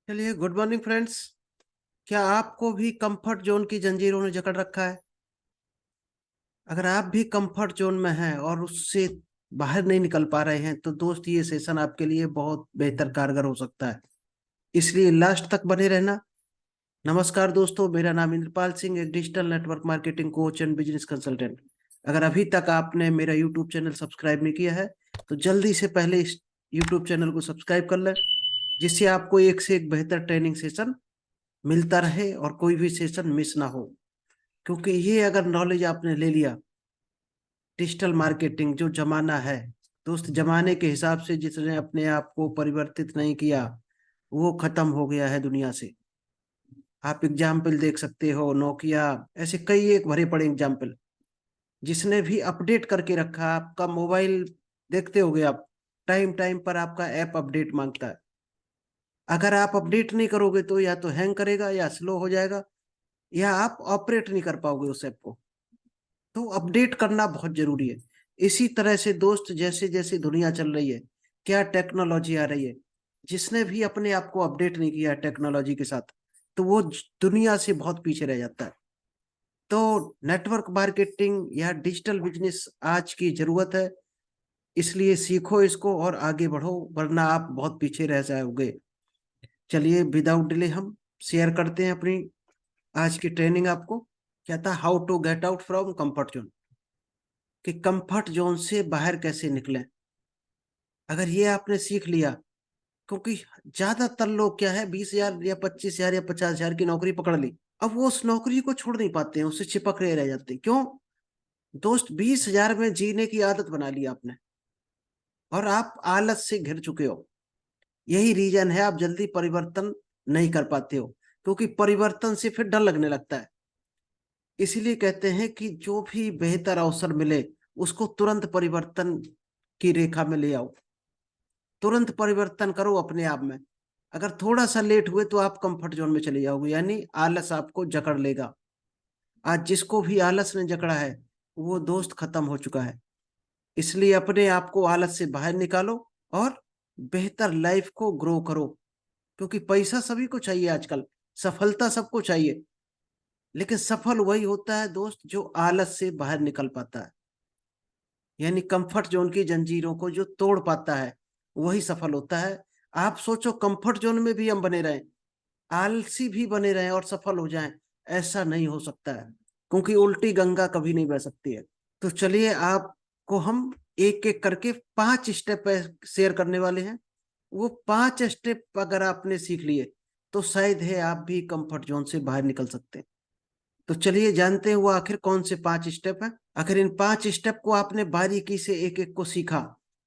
चलिए, good morning friends. क्या आपको भी कंफर्ट जोन की जंजीरों ने जकड़ रखा है? अगर आप भी कंफर्ट जोन में हैं और उससे बाहर नहीं निकल पा रहे हैं तो दोस्त, ये सेशन आपके लिए बहुत बेहतर कारगर हो सकता है। इसलिए लास्ट तक बने रहना। नमस्कार दोस्तों, मेरा नाम इंद्रपाल सिंह, एक digital network marketing coach and business consultant. अगर अभी तक आपने मेरा यूट्यूब चैनल सब्सक्राइब नहीं किया है तो जल्दी से पहले इस यूट्यूब चैनल को सब्सक्राइब कर लें, जिससे आपको एक से एक बेहतर ट्रेनिंग सेशन मिलता रहे और कोई भी सेशन मिस ना हो। क्योंकि ये अगर नॉलेज आपने ले लिया, डिजिटल मार्केटिंग जो जमाना है दोस्त, जमाने के हिसाब से जिसने अपने आप को परिवर्तित नहीं किया वो खत्म हो गया है दुनिया से। आप एग्जाम्पल देख सकते हो, नोकिया, ऐसे कई एक भरे पड़े एग्जाम्पल। जिसने भी अपडेट करके रखा, आपका मोबाइल देखते होगे आप, टाइम टाइम पर आपका ऐप अपडेट मांगता है। अगर आप अपडेट नहीं करोगे तो या तो हैंग करेगा या स्लो हो जाएगा, या आप ऑपरेट नहीं कर पाओगे उस ऐप को। तो अपडेट करना बहुत जरूरी है। इसी तरह से दोस्त, जैसे जैसे दुनिया चल रही है, क्या टेक्नोलॉजी आ रही है, जिसने भी अपने आप को अपडेट नहीं किया टेक्नोलॉजी के साथ तो वो दुनिया से बहुत पीछे रह जाता है। तो नेटवर्क मार्केटिंग या डिजिटल बिजनेस आज की जरूरत है। इसलिए सीखो इसको और आगे बढ़ो, वरना आप बहुत पीछे रह जाओगे। चलिए, विदाउट डिले हम शेयर करते हैं अपनी आज की ट्रेनिंग आपको। क्या था? How to get out from comfort zone, कि कंफर्ट जोन से बाहर कैसे निकलें। अगर ये आपने सीख लिया, क्योंकि ज्यादातर लोग क्या है, 20,000 या 25,000 या 50,000 की नौकरी पकड़ ली, अब वो उस नौकरी को छोड़ नहीं पाते हैं, उससे चिपक रह जाते हैं। क्यों दोस्त? 20,000 में जीने की आदत बना ली आपने और आप आलस से घिर चुके हो। यही रीजन है आप जल्दी परिवर्तन नहीं कर पाते हो, क्योंकि परिवर्तन से फिर डर लगने लगता है। इसीलिए कहते हैं कि जो भी बेहतर अवसर मिले उसको तुरंत परिवर्तन की रेखा में ले आओ, तुरंत परिवर्तन करो अपने आप में। अगर थोड़ा सा लेट हुए तो आप कंफर्ट जोन में चले जाओगे, यानी आलस आपको जकड़ लेगा। आज जिसको भी आलस ने जकड़ा है वो दोस्त खत्म हो चुका है। इसलिए अपने आप को आलस से बाहर निकालो और बेहतर लाइफ को ग्रो करो। क्योंकि पैसा सभी को चाहिए आजकल, सफलता सबको चाहिए, लेकिन सफल वही होता है दोस्त जो आलस से बाहर निकल पाता है। यानी कंफर्ट जोन की जंजीरों को जो तोड़ पाता है वही सफल होता है। आप सोचो, कंफर्ट जोन में भी हम बने रहें, आलसी भी बने रहें और सफल हो जाएं, ऐसा नहीं हो सकता है। क्योंकि उल्टी गंगा कभी नहीं बह सकती है। तो चलिए, आपको हम एक एक करके 5 स्टेप शेयर करने वाले हैं। वो 5 स्टेप अगर आपने सीख लिए तो शायद है आप भी कंफर्ट जोन से बाहर निकल सकते हैं। तो चलिए जानते हैं वो आखिर कौन से 5 स्टेप हैं। अगर इन 5 स्टेप को आपने बारीकी से एक एक को सीखा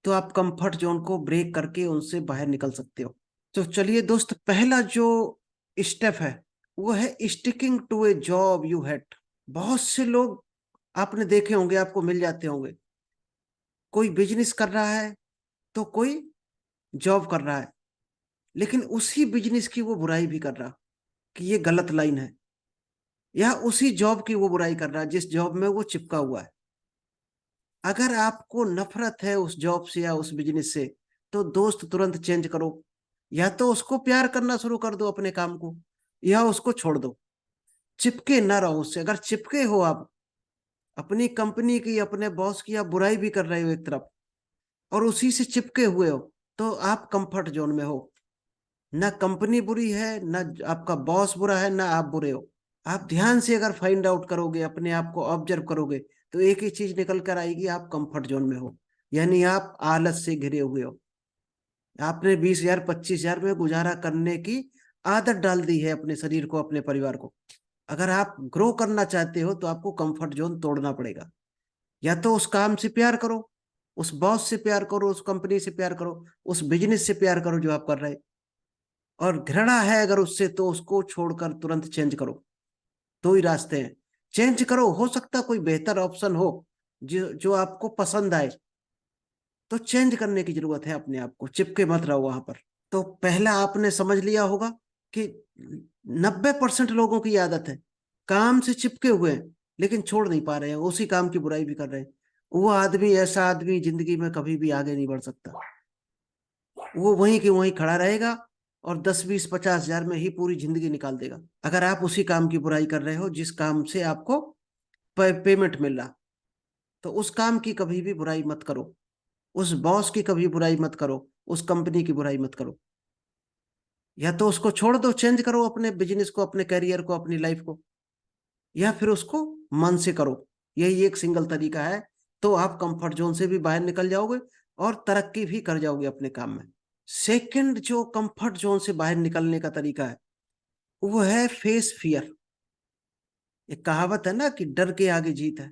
तो आप कंफर्ट जोन को ब्रेक करके उनसे बाहर निकल सकते हो। तो चलिए दोस्त, पहला जो स्टेप है वो है sticking to a job you hate. बहुत से लोग आपने देखे होंगे, आपको मिल जाते होंगे, कोई बिजनेस कर रहा है तो कोई जॉब कर रहा है, लेकिन उसी बिजनेस की वो बुराई भी कर रहा कि ये गलत लाइन है, या उसी जॉब की वो बुराई कर रहा है जिस जॉब में वो चिपका हुआ है। अगर आपको नफरत है उस जॉब से या उस बिजनेस से तो दोस्त तुरंत चेंज करो। या तो उसको प्यार करना शुरू कर दो अपने काम को, या उसको छोड़ दो। चिपके ना रहो उससे। अगर चिपके हो आप, अपनी कंपनी की, अपने बॉस की आप बुराई भी कर रहे हो एक तरफ और उसी से चिपके हुए हो, तो आप कंफर्ट जोन में हो। ना कंपनी बुरी है, ना आपका बॉस बुरा है, ना आप बुरे हो। आप ध्यान से अगर फाइंड आउट करोगे, अपने आप को ऑब्जर्व करोगे, तो एक ही चीज निकल कर आएगी, आप कंफर्ट जोन में हो। यानी आप आलस से घिरे हुए हो। आपने 20,000 25,000 में गुजारा करने की आदत डाल दी है अपने शरीर को, अपने परिवार को। अगर आप ग्रो करना चाहते हो तो आपको कंफर्ट जोन तोड़ना पड़ेगा। या तो उस काम से प्यार करो, उस बॉस से प्यार करो, उस कंपनी से प्यार करो, उस बिजनेस से प्यार करो जो आप कर रहे, और घृणा है अगर उससे तो उसको छोड़कर तुरंत चेंज करो। दो ही रास्ते हैं, चेंज करो, हो सकता है कोई बेहतर ऑप्शन हो जो जो आपको पसंद आए, तो चेंज करने की जरूरत है। अपने आप को चिपके मत रहो वहां पर। तो पहला आपने समझ लिया होगा कि 90% लोगों की आदत है, काम से चिपके हुए हैं लेकिन छोड़ नहीं पा रहे हैं, उसी काम की बुराई भी कर रहे हैं। वो आदमी, ऐसा आदमी जिंदगी में कभी भी आगे नहीं बढ़ सकता। वो वहीं के वहीं खड़ा रहेगा और 10, 20, 50 हजार में ही पूरी जिंदगी निकाल देगा। अगर आप उसी काम की बुराई कर रहे हो जिस काम से आपको पेमेंट मिल रहा, तो उस काम की कभी भी बुराई मत करो, उस बॉस की कभी बुराई मत करो, उस कंपनी की बुराई मत करो। या तो उसको छोड़ दो, चेंज करो अपने बिजनेस को, अपने करियर को, अपनी लाइफ को, या फिर उसको मन से करो। यही एक सिंगल तरीका है, तो आप कंफर्ट जोन से भी बाहर निकल जाओगे और तरक्की भी कर जाओगे अपने काम में। सेकंड जो कंफर्ट जोन से बाहर निकलने का तरीका है वो है फेस फियर। एक कहावत है ना कि डर के आगे जीत है।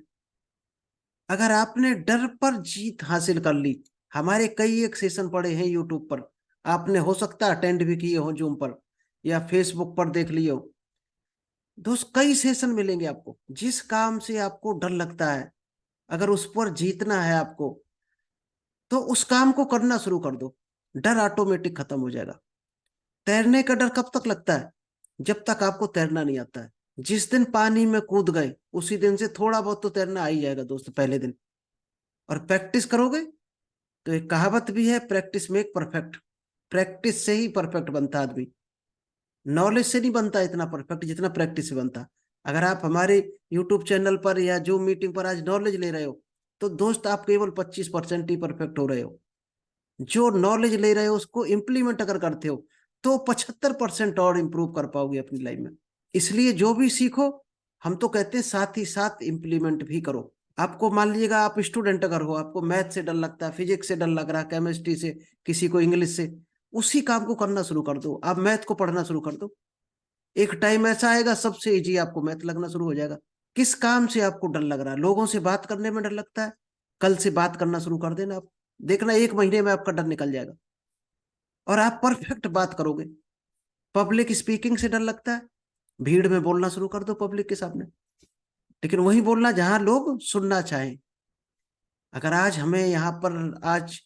अगर आपने डर पर जीत हासिल कर ली, हमारे कई एक सेशन पड़े हैं यूट्यूब पर, आपने हो सकता है अटेंड भी किए हो जूम पर या फेसबुक पर देख लिए हो। दोस्त, कई सेशन मिलेंगे आपको। जिस काम से आपको डर लगता है, अगर उस पर जीतना है आपको, तो उस काम को करना शुरू कर दो, डर ऑटोमेटिक खत्म हो जाएगा। तैरने का डर कब तक लगता है? जब तक आपको तैरना नहीं आता है। जिस दिन पानी में कूद गए उसी दिन से थोड़ा बहुत तो तैरना आ ही जाएगा दोस्त, पहले दिन। और प्रैक्टिस करोगे तो एक कहावत भी है, प्रैक्टिस मेक परफेक्ट। प्रैक्टिस से ही परफेक्ट बनता आदमी, नॉलेज से नहीं बनता इतना परफेक्ट जितना प्रैक्टिस से बनता। अगर आप हमारे यूट्यूब चैनल पर या जो मीटिंग पर आज नॉलेज ले रहे हो, तो दोस्त आप केवल 25% ही परफेक्ट हो रहे हो। जो नॉलेज ले रहे हो उसको इम्प्लीमेंट अगर करते हो तो 75% और इम्प्रूव कर पाओगे अपनी लाइफ में। इसलिए जो भी सीखो, हम तो कहते हैं साथ ही साथ इम्प्लीमेंट भी करो। आपको मान लीजिएगा आप स्टूडेंट अगर हो, आपको मैथ से डर लगता है, फिजिक्स से डर लग रहा है, केमिस्ट्री से, किसी को इंग्लिश से, उसी काम को करना शुरू कर दो। आप मैथ को पढ़ना शुरू कर दो। एक टाइम ऐसा आएगा सबसे इजी आपको मैथ लगना शुरू हो जाएगा। किस काम से आपको डर लग रहा है? लोगों से बात करने में डर लगता है, कल से बात करना शुरू कर देना आप, देखना 1 महीने में आपका डर निकल जाएगा और आप परफेक्ट बात करोगे। पब्लिक स्पीकिंग से डर लगता है, भीड़ में बोलना शुरू कर दो पब्लिक के सामने, लेकिन वही बोलना जहां लोग सुनना चाहें। अगर आज हमें यहाँ पर आज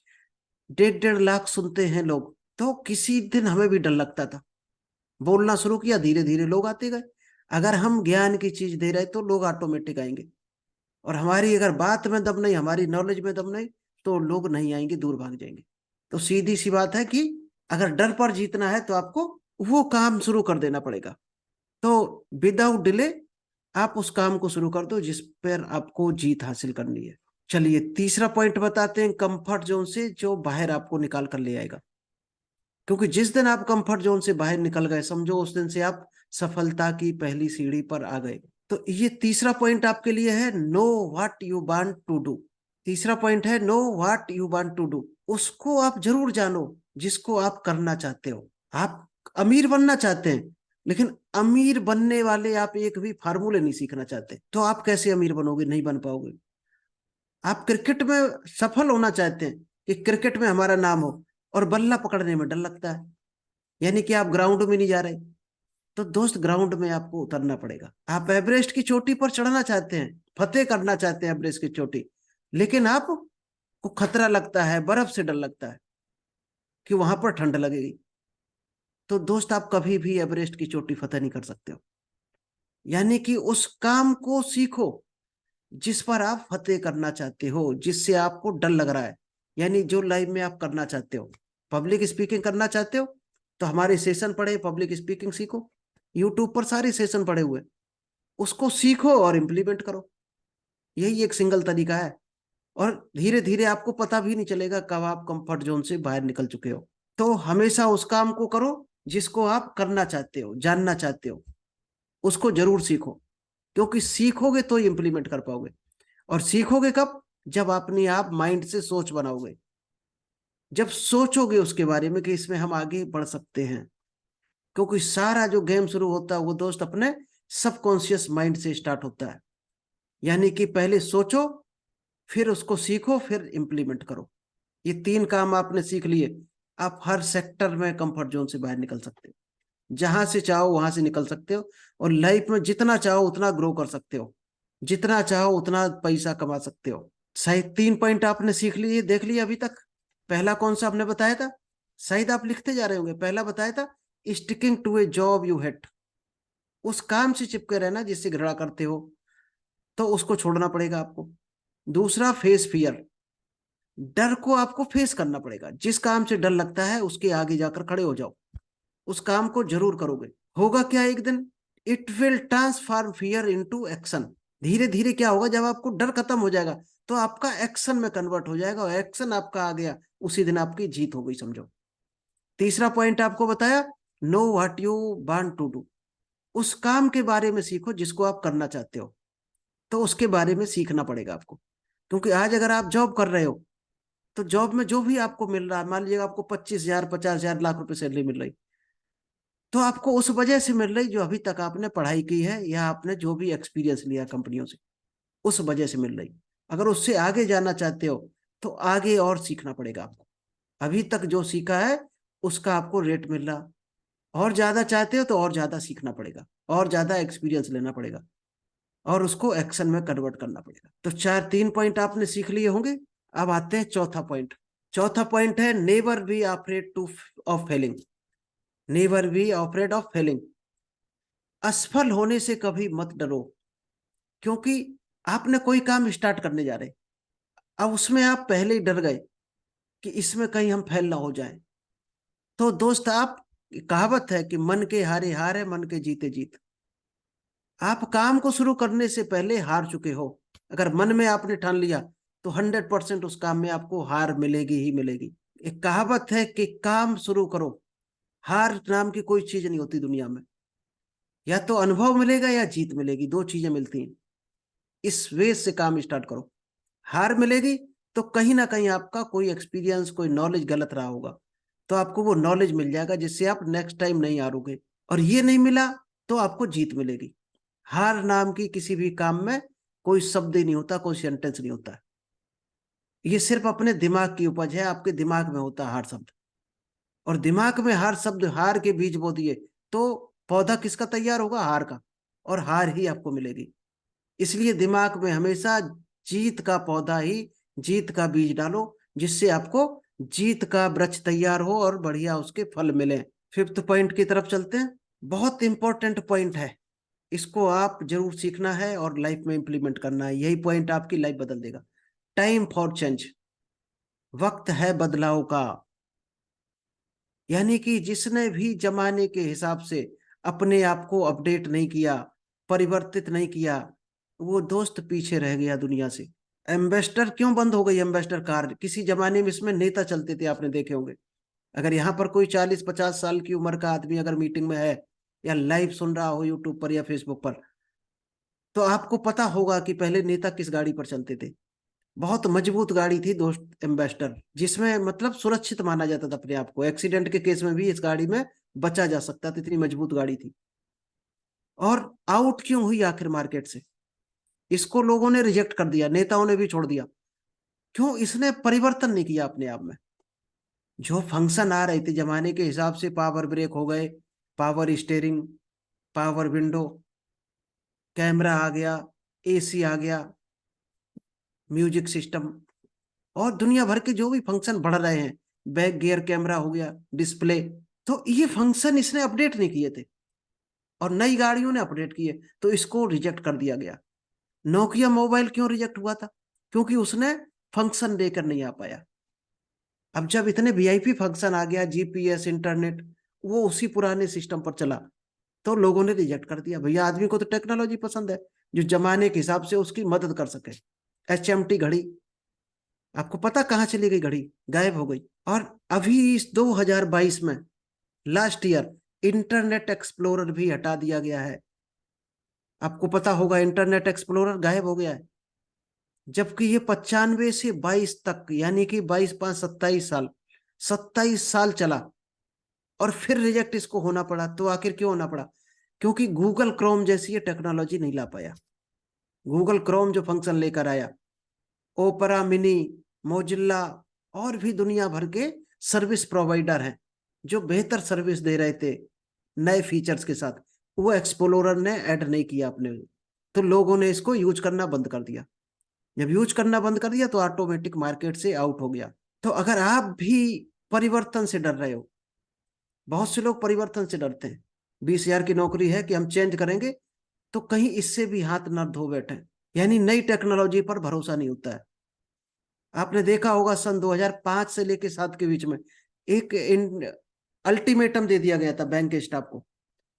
1.5 1.5 लाख सुनते हैं लोग, तो किसी दिन हमें भी डर लगता था। बोलना शुरू किया, धीरे धीरे लोग आते गए। अगर हम ज्ञान की चीज दे रहे तो लोग ऑटोमेटिक आएंगे। और हमारी अगर बात में दम नहीं, हमारी नॉलेज में दम नहीं, तो लोग नहीं आएंगे, दूर भाग जाएंगे। तो सीधी सी बात है कि अगर डर पर जीतना है तो आपको वो काम शुरू कर देना पड़ेगा। तो विदाउट डिले आप उस काम को शुरू कर दो जिस पर आपको जीत हासिल करनी है। चलिए तीसरा पॉइंट बताते हैं, कंफर्ट जोन से जो बाहर आपको निकाल कर ले आएगा। क्योंकि जिस दिन आप कंफर्ट जोन से बाहर निकल गए, समझो उस दिन से आप सफलता की पहली सीढ़ी पर आ गए। तो ये तीसरा पॉइंट आपके लिए है, know what you want to do. तीसरा पॉइंट है know what you want to do. उसको आप जरूर जानो जिसको आप करना चाहते हो। आप अमीर बनना चाहते हैं, लेकिन अमीर बनने वाले आप एक भी फार्मूले नहीं सीखना चाहते, तो आप कैसे अमीर बनोगे? नहीं बन पाओगे। आप क्रिकेट में सफल होना चाहते हैं कि क्रिकेट में हमारा नाम हो, और बल्ला पकड़ने में डर लगता है, यानी कि आप ग्राउंड में नहीं जा रहे। तो दोस्त, ग्राउंड में आपको उतरना पड़ेगा। आप एवरेस्ट की चोटी पर चढ़ना चाहते हैं, फतेह करना चाहते हैं एवरेस्ट की चोटी, लेकिन आपको खतरा लगता है, बर्फ से डर लगता है कि वहां पर ठंड लगेगी। तो दोस्त, आप कभी भी एवरेस्ट की चोटी फतेह नहीं कर सकते हो। यानी कि उस काम को सीखो जिस पर आप फतेह करना चाहते हो, जिससे आपको डर लग रहा है, यानी जो लाइफ में आप करना चाहते हो। पब्लिक स्पीकिंग करना चाहते हो तो हमारे सेशन पड़े, पब्लिक स्पीकिंग सीखो। यूट्यूब पर सारे सेशन पड़े हुए, उसको सीखो और इम्प्लीमेंट करो। यही एक सिंगल तरीका है। और धीरे धीरे आपको पता भी नहीं चलेगा कब आप कंफर्ट जोन से बाहर निकल चुके हो। तो हमेशा उस काम को करो जिसको आप करना चाहते हो, जानना चाहते हो, उसको जरूर सीखो। क्योंकि सीखोगे तो इम्प्लीमेंट कर पाओगे। और सीखोगे कब? जब अपने आप माइंड से सोच बनाओगे, जब सोचोगे उसके बारे में कि इसमें हम आगे बढ़ सकते हैं। क्योंकि सारा जो गेम शुरू होता है वो दोस्त अपने सबकॉन्शियस माइंड से स्टार्ट होता है। यानी कि पहले सोचो, फिर उसको सीखो, फिर इंप्लीमेंट करो। ये 3 काम आपने सीख लिए, आप हर सेक्टर में कंफर्ट जोन से बाहर निकल सकते हो। जहां से चाहो वहां से निकल सकते हो, और लाइफ में जितना चाहो उतना ग्रो कर सकते हो, जितना चाहो उतना पैसा कमा सकते हो। शायद 3 पॉइंट आपने सीख लिए, देख लिए अभी तक। पहला कौन सा आपने बताया था? शायद आप लिखते जा रहे होंगे। पहला बताया था sticking to a job you hate. उस काम से चिपके रहना जिससे घृणा करते हो, तो उसको छोड़ना पड़ेगा आपको। दूसरा, फेस फियर। डर को आपको फेस करना पड़ेगा। जिस काम से डर लगता है उसके आगे जाकर खड़े हो जाओ। उस काम को जरूर करोगे। होगा क्या एक दिन, it will transform fear into action. धीरे धीरे क्या होगा, जब आपको डर खत्म हो जाएगा तो आपका एक्शन में कन्वर्ट हो जाएगा, और एक्शन आपका आ गया, उसी दिन आपकी जीत हो गई समझो। तीसरा पॉइंट आपको बताया, know what you want to do. उस काम के बारे में सीखो जिसको आप करना चाहते हो, तो उसके बारे में सीखना पड़ेगा आपको। क्योंकि आज अगर आप जॉब कर रहे हो, तो जॉब में जो भी आपको मिल रहा है, मान लीजिए आपको 25,000 50,000 लाख रुपए सैलरी मिल रही, तो आपको उस वजह से मिल रही जो अभी तक आपने पढ़ाई की है या आपने जो भी एक्सपीरियंस लिया कंपनियों से, उस वजह से मिल रही। अगर उससे आगे जाना चाहते हो तो आगे और सीखना पड़ेगा आपको। अभी तक जो सीखा है उसका आपको रेट मिल रहा, और ज्यादा चाहते हो तो और ज्यादा सीखना पड़ेगा, और ज्यादा एक्सपीरियंस लेना पड़ेगा, और उसको एक्शन में कन्वर्ट करना पड़ेगा। तो चार, 3 पॉइंट आपने सीख लिए होंगे। अब आते हैं चौथा पॉइंट। चौथा पॉइंट है, never be afraid two of Fehling. Never be afraid of Fehling. असफल होने से कभी मत डरो, क्योंकि आपने कोई काम स्टार्ट करने जा रहे, अब उसमें आप पहले ही डर गए कि इसमें कहीं हम फेल ना हो जाएं, तो दोस्त आप, कहावत है कि मन के हारे हार है, मन के जीते जीत। आप काम को शुरू करने से पहले हार चुके हो। अगर मन में आपने ठान लिया तो 100% उस काम में आपको हार मिलेगी ही मिलेगी। एक कहावत है कि काम शुरू करो, हार नाम की कोई चीज नहीं होती दुनिया में। या तो अनुभव मिलेगा या जीत मिलेगी, दो चीजें मिलती हैं। इस वे से काम स्टार्ट करो। हार मिलेगी तो कहीं ना कहीं आपका कोई एक्सपीरियंस, कोई नॉलेज गलत रहा होगा, तो आपको वो नॉलेज मिल जाएगा जिससे आप नेक्स्ट टाइम नहीं हारोगे। और ये नहीं मिला तो आपको जीत मिलेगी। हार नाम की किसी भी काम में कोई शब्द ही नहीं होता, कोई सेंटेंस नहीं होता। ये सिर्फ अपने दिमाग की उपज है, आपके दिमाग में होता है हार शब्द। और दिमाग में हार शब्द, हार के बीज बो दिए तो पौधा किसका तैयार होगा, हार का, और हार ही आपको मिलेगी। इसलिए दिमाग में हमेशा जीत का पौधा ही, जीत का बीज डालो, जिससे आपको जीत का वृक्ष तैयार हो और बढ़िया उसके फल मिले। फिफ्थ पॉइंट की तरफ चलते हैं। बहुत इंपॉर्टेंट पॉइंट है, इसको आप जरूर सीखना है और लाइफ में इंप्लीमेंट करना है। यही पॉइंट आपकी लाइफ बदल देगा। Time for change. वक्त है बदलाव का। यानी कि जिसने भी जमाने के हिसाब से अपने आप को अपडेट नहीं किया, परिवर्तित नहीं किया, वो दोस्त पीछे रह गया दुनिया से। एम्बेसडर क्यों बंद हो गई, एम्बेसडर कार? किसी जमाने में इसमें नेता चलते थे, आपने देखे होंगे। अगर यहाँ पर कोई 40 50 साल की उम्र का आदमी अगर मीटिंग में है या लाइव सुन रहा हो यूट्यूब पर या फेसबुक पर, तो आपको पता होगा कि पहले नेता किस गाड़ी पर चलते थे। बहुत मजबूत गाड़ी थी दोस्त, एम्बेसडर, जिसमें मतलब सुरक्षित माना जाता था अपने आप को, एक्सीडेंट के केस में भी इस गाड़ी में बचा जा सकता था, इतनी मजबूत गाड़ी थी। और आउट क्यों हुई आखिर मार्केट से? इसको लोगों ने रिजेक्ट कर दिया, नेताओं ने भी छोड़ दिया। क्यों? इसने परिवर्तन नहीं किया अपने आप में। जो फंक्शन आ रहे थे जमाने के हिसाब से, पावर ब्रेक हो गए, power steering, power window, camera आ गया, एसी आ गया, म्यूजिक सिस्टम, और दुनिया भर के जो भी फंक्शन बढ़ रहे हैं, बैक गियर कैमरा हो गया, डिस्प्ले, तो ये फंक्शन इसने अपडेट नहीं किए थे, और नई गाड़ियों ने अपडेट किए, तो इसको रिजेक्ट कर दिया गया। नोकिया मोबाइल क्यों रिजेक्ट हुआ था? क्योंकि उसने फंक्शन लेकर नहीं आ पाया। अब जब इतने वीआईपी फंक्शन आ गया, जीपीएस, इंटरनेट, वो उसी पुराने सिस्टम पर चला, तो लोगों ने रिजेक्ट कर दिया। भैया आदमी को तो टेक्नोलॉजी पसंद है जो जमाने के हिसाब से उसकी मदद कर सके। एचएमटी घड़ी, आपको पता कहाँ चली गई घड़ी? गायब हो गई। और अभी इस 2022 में, लास्ट ईयर, इंटरनेट एक्सप्लोरर भी हटा दिया गया है। आपको पता होगा इंटरनेट एक्सप्लोरर गायब हो गया है। जबकि ये 95 से 22 तक, यानी कि 22 5 27 साल, 27 साल चला, और फिर रिजेक्ट इसको होना पड़ा। तो आखिर क्यों होना पड़ा? क्योंकि गूगल क्रोम जैसी ये टेक्नोलॉजी नहीं ला पाया। गूगल क्रोम जो फंक्शन लेकर आया, ओपरा मिनी, मोजिल्ला, और भी दुनिया भर के सर्विस प्रोवाइडर हैं जो बेहतर सर्विस दे रहे थे नए फीचर्स के साथ, वो एक्सप्लोरर ने ऐड नहीं किया अपने, तो लोगों ने इसको यूज करना बंद कर दिया। जब यूज करना बंद कर दिया तो ऑटोमेटिक मार्केट से आउट हो गया। तो अगर आप भी परिवर्तन से डर रहे हो, बहुत से लोग परिवर्तन से डरते हैं, 20,000 की नौकरी है कि हम चेंज करेंगे, तो कहीं इससे भी हाथ न धो बैठे। यानी नई टेक्नोलॉजी पर भरोसा नहीं होता है। आपने देखा होगा सन 2005 से लेके 7 के बीच में एक अल्टीमेटम दे दिया गया था बैंक के स्टाफ को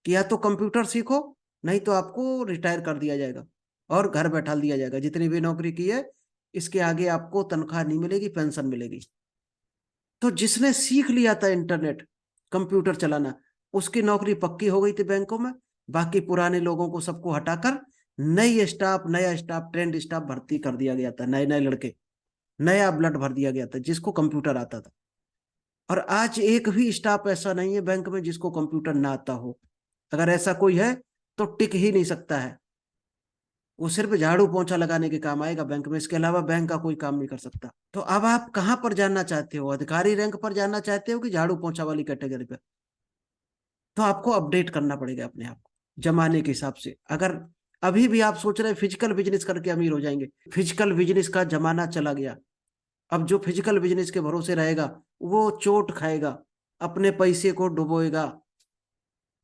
कि या तो कंप्यूटर सीखो, नहीं तो आपको रिटायर कर दिया जाएगा और घर बैठा दिया जाएगा। जितनी भी नौकरी की है इसके आगे आपको तनख्वाह नहीं मिलेगी, पेंशन मिलेगी। तो जिसने सीख लिया था इंटरनेट, कंप्यूटर चलाना, उसकी नौकरी पक्की हो गई थी बैंकों में। बाकी पुराने लोगों को सबको हटाकर नई स्टाफ, नया स्टाफ, ट्रेंड स्टाफ भर्ती कर दिया गया था। नए नए लड़के, नया ब्लड भर दिया गया था जिसको कंप्यूटर आता था। और आज एक भी स्टाफ ऐसा नहीं है बैंक में जिसको कंप्यूटर ना आता हो। अगर ऐसा कोई है तो टिक ही नहीं सकता है। वो सिर्फ झाड़ू पोंछा लगाने के काम आएगा बैंक में, इसके अलावा बैंक का कोई काम नहीं कर सकता। तो अब आप कहाँ पर जानना चाहते हो, अधिकारी रैंक पर जानना चाहते हो कि झाड़ू पोंछा वाली कैटेगरी पे? तो आपको अपडेट करना पड़ेगा अपने आप को जमाने के हिसाब से। अगर अभी भी आप सोच रहे हैं फिजिकल बिजनेस करके अमीर हो जाएंगे, फिजिकल बिजनेस का जमाना चला गया। अब जो फिजिकल बिजनेस के भरोसे रहेगा वो चोट खाएगा, अपने पैसे को डुबोएगा।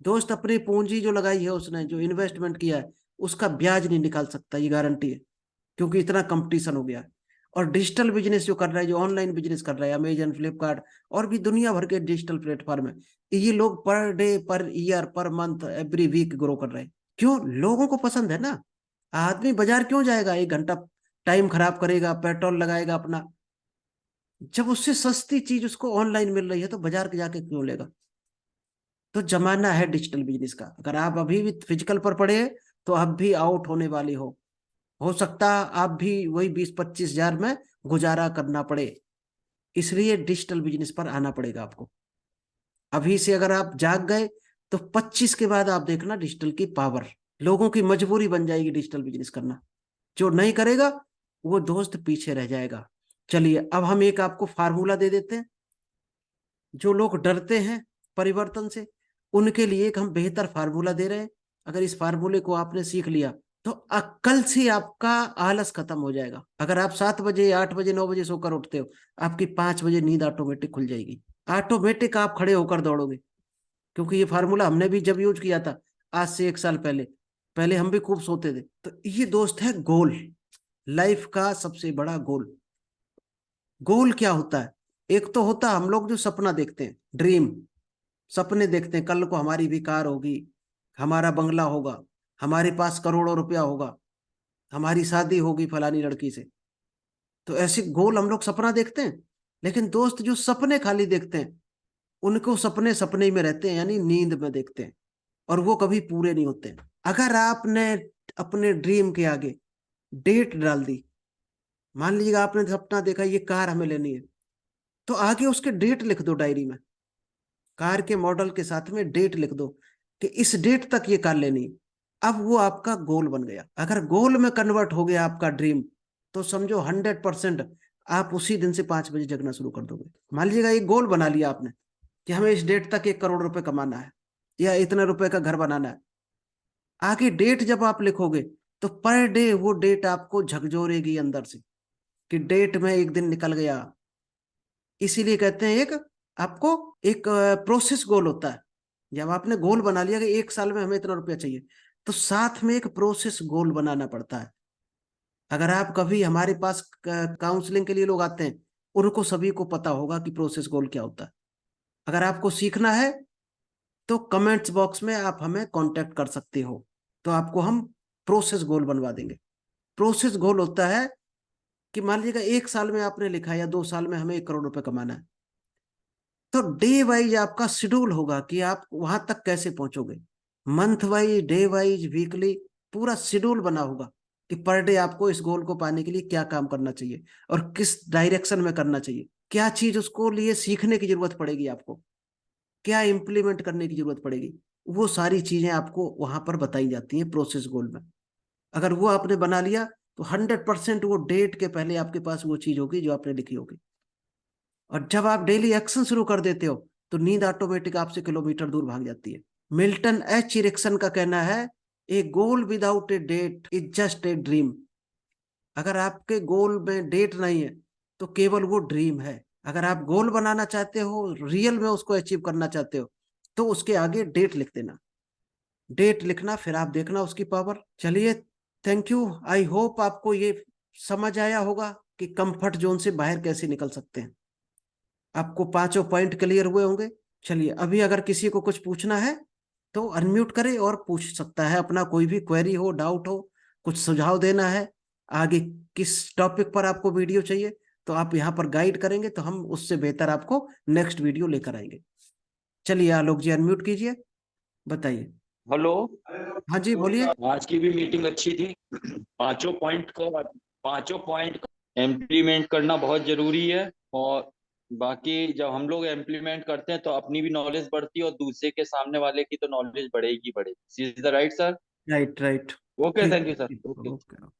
दोस्त, अपनी पूंजी जो लगाई है उसने, जो इन्वेस्टमेंट किया है, उसका ब्याज नहीं निकाल सकता, ये गारंटी है, क्योंकि इतना कंपटीशन हो गया है। और डिजिटल बिजनेस जो कर रहा है, जो ऑनलाइन बिजनेस कर रहा है, अमेजन, फ्लिपकार्ट और भी दुनिया भर के डिजिटल प्लेटफॉर्म है, ये लोग per day, per year, per month, every week grow कर रहे हैं। क्यों? लोगों को पसंद है ना। आदमी बाजार क्यों जाएगा 1 घंटा टाइम खराब करेगा, पेट्रोल लगाएगा अपना, जब उससे सस्ती चीज उसको ऑनलाइन मिल रही है, तो बाजार के जाके क्यों लेगा? तो जमाना है डिजिटल बिजनेस का। अगर आप अभी भी फिजिकल पर पड़े हैं तो आप भी आउट होने वाले हो सकता आप भी वही 20-25 हजार में गुजारा करना पड़े। इसलिए डिजिटल बिजनेस पर आना पड़ेगा आपको। अभी से अगर आप जाग गए तो 25 के बाद आप देखना डिजिटल की पावर। लोगों की मजबूरी बन जाएगी डिजिटल बिजनेस करना। जो नहीं करेगा वो दोस्त पीछे रह जाएगा। चलिए, अब हम एक आपको फार्मूला दे देते हैं। जो लोग डरते हैं परिवर्तन से, उनके लिए एक हम बेहतर फार्मूला दे रहे हैं। अगर इस फार्मूले को आपने सीख लिया तो कल से आपका आलस खत्म हो जाएगा। अगर आप 7 बजे, 8 बजे, 9 बजे सोकर उठते हो, आपकी 5 बजे नींद ऑटोमेटिक खुल जाएगी। ऑटोमेटिक आप खड़े होकर दौड़ोगे, क्योंकि ये फार्मूला हमने भी जब यूज किया था आज से 1 साल पहले, पहले हम भी खूब सोते थे। तो ये दोस्त है गोल, लाइफ का सबसे बड़ा गोल। गोल क्या होता है? एक तो होता है हम लोग जो सपना देखते हैं, ड्रीम, सपने देखते हैं कल को हमारी भी कार होगी, हमारा बंगला होगा, हमारे पास करोड़ों रुपया होगा, हमारी शादी होगी फलानी लड़की से। तो ऐसे गोल हम लोग सपना देखते हैं। लेकिन दोस्त, जो सपने खाली देखते हैं उनको सपने सपने ही में रहते हैं, यानी नींद में देखते हैं, और वो कभी पूरे नहीं होते। अगर आपने अपने ड्रीम के आगे डेट डाल दी, मान लीजिएगा आपने सपना देखा ये कार हमें लेनी है, तो आगे उसके डेट लिख दो डायरी में। कार के मॉडल के साथ में डेट लिख दो कि इस डेट तक ये कार लेनी है। अब वो आपका गोल बन गया। अगर गोल में कन्वर्ट हो गया आपका ड्रीम, तो समझो 100% आप उसी दिन से 5 बजे जगना शुरू कर दोगे। मान लीजिएगा एक गोल बना लिया आपने कि हमें इस डेट तक 1 करोड़ रुपए कमाना है या इतने रुपए का घर बनाना है। आगे डेट जब आप लिखोगे तो पर डे वो डेट आपको झकझोरेगी अंदर से कि डेट में एक दिन निकल गया। इसीलिए कहते हैं एक आपको एक प्रोसेस गोल होता है। जब आपने गोल बना लिया कि 1 साल में हमें इतना रुपया चाहिए, तो साथ में एक प्रोसेस गोल बनाना पड़ता है। अगर आप कभी हमारे पास काउंसलिंग के लिए लोग आते हैं, उनको सभी को पता होगा कि प्रोसेस गोल क्या होता है। अगर आपको सीखना है तो कमेंट्स बॉक्स में आप हमें कांटेक्ट कर सकते हो, तो आपको हम प्रोसेस गोल बनवा देंगे। प्रोसेस गोल होता है कि मान लीजिएगा 1 साल में आपने लिखा या 2 साल में हमें 1 करोड़ रुपए कमाना है, तो डे वाइज आपका शेड्यूल होगा कि आप वहां तक कैसे पहुंचोगे। Month wise, day wise, weekly, पूरा शेड्यूल बना होगा कि पर डे आपको इस गोल को पाने के लिए क्या काम करना चाहिए और किस डायरेक्शन में करना चाहिए, क्या चीज उसको लिए सीखने की जरूरत पड़ेगी आपको, क्या इंप्लीमेंट करने की जरूरत पड़ेगी। वो सारी चीजें आपको वहां पर बताई जाती हैं प्रोसेस गोल में। अगर वो आपने बना लिया तो 100% वो डेट के पहले आपके पास वो चीज होगी जो आपने लिखी होगी। और जब आप डेली एक्शन शुरू कर देते हो तो नींद ऑटोमेटिक आपसे किलोमीटर दूर भाग जाती है। मिल्टन एच इरिक्सन का कहना है, a goal without a date is just a dream. अगर आपके गोल में डेट नहीं है तो केवल वो ड्रीम है। अगर आप गोल बनाना चाहते हो, रियल में उसको अचीव करना चाहते हो, तो उसके आगे डेट लिख देना। डेट लिखना, फिर आप देखना उसकी पावर। चलिए, थैंक यू। आई होप आपको ये समझ आया होगा कि कंफर्ट जोन से बाहर कैसे निकल सकते हैं। आपको पांचों पॉइंट क्लियर हुए होंगे। चलिए, अभी अगर किसी को कुछ पूछना है तो अनम्यूट करे और पूछ सकता है, अपना कोई भी क्वेरी हो, डाउट हो, कुछ सुझाव देना है, आगे किस टॉपिक पर आपको वीडियो चाहिए, तो आप यहाँ पर गाइड करेंगे तो हम उससे बेहतर आपको नेक्स्ट वीडियो लेकर आएंगे। चलिए आलोक जी, अनम्यूट कीजिए, बताइए। हेलो। हाँ जी, बोलिए। आज की भी मीटिंग अच्छी थी। पांचों पॉइंट को पांचों पॉइंट को इम्प्लीमेंट करना बहुत जरूरी है। और बाकी जब हम लोग इम्प्लीमेंट करते हैं तो अपनी भी नॉलेज बढ़ती है और दूसरे के सामने वाले की तो नॉलेज बढ़ेगी बढ़ेगी। Is the right sir? Right right. Okay, ठीक थैंक यू सर। ठीक, ओके। ओके।